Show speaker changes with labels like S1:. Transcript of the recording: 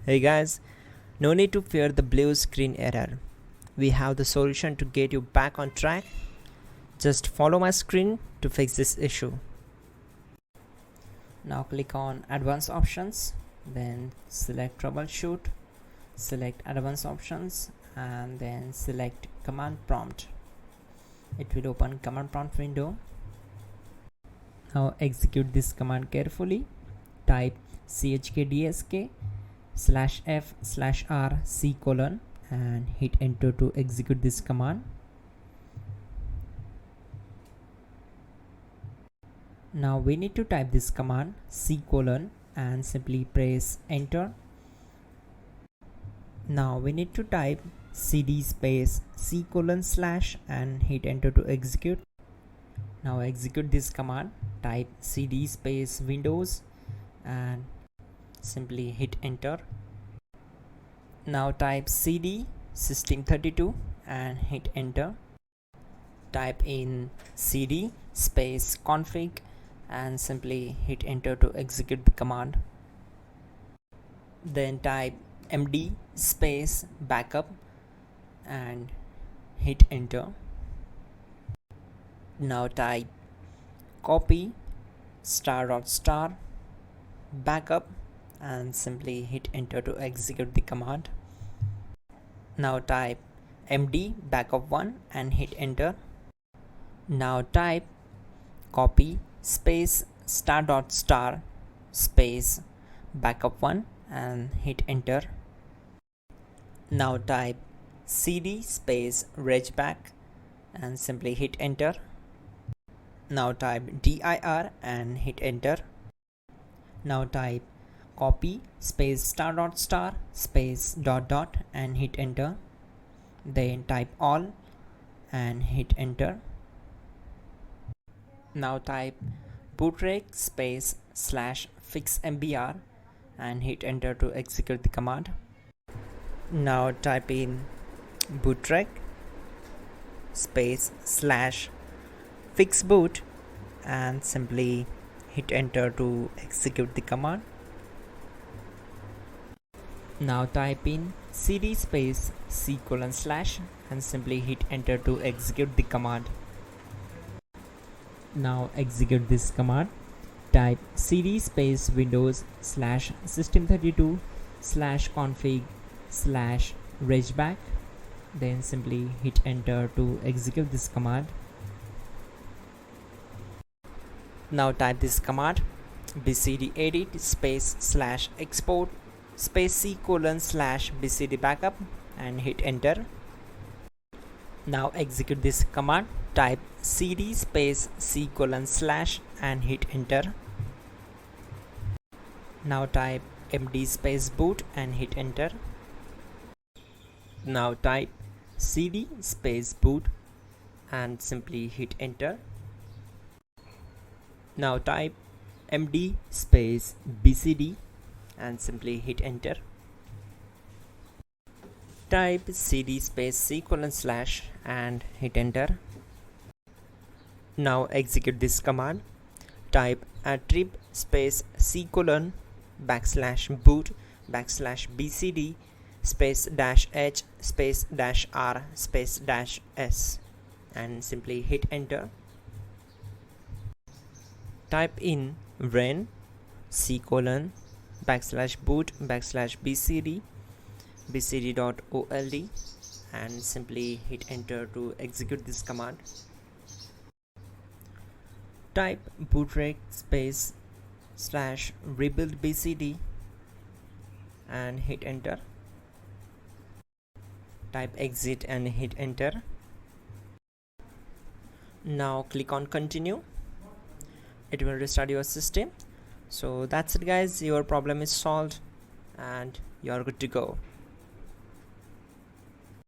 S1: Hey guys, no need to fear the blue screen error. We have the solution to get you back on track. Just follow my screen to fix this issue. Now click on Advanced Options, then select Troubleshoot, select Advanced Options, and then select Command Prompt. It will open Command Prompt window. Now execute this command carefully. Type chkdsk /f/r c : and hit enter to execute this command. Now we need to type this command c : and simply press enter. Now we need to type cd space c : / and hit enter to execute. Now execute this command. Type cd space windows and simply hit enter. Now type cd system32 and hit enter. Type in cd space config and simply hit enter to execute the command. Then type md space backup and hit enter. Now type copy *** backup and simply hit enter to execute the command. Now type md backup1 and hit enter. Now type copy space ** space backup1 and hit enter. Now type cd space regback and simply hit enter. Now type dir and hit enter. Now type copy space ** space ... and hit enter. Then type all and hit enter. Now type bootrec space /fixmbr and hit enter to execute the command. Now type in bootrec space /fixboot and simply hit enter to execute the command. Now type in cd space c : / and simply hit enter to execute the command. Now execute this command. Type cd space windows /system32 /config /regback, then simply hit enter to execute this command. Now type this command bcd edit space /export space c : /bcd backup and hit enter. Now execute this command. Type cd space c : / and hit enter. Now type md space boot and hit enter. Now type cd space boot and simply hit enter. Now type md space bcd and simply hit enter. Type cd space c : / and hit enter. Now execute this command. Type attrib space c : /boot /bcd space -h space -r space -s and simply hit enter. Type in ren c : /boot /bcd bcd.old and simply hit enter to execute this command. Type bootrec space /rebuild bcd and hit enter. Type exit and hit enter. Now click on continue. It will restart your system. So that's it guys, your problem is solved and you're good to go.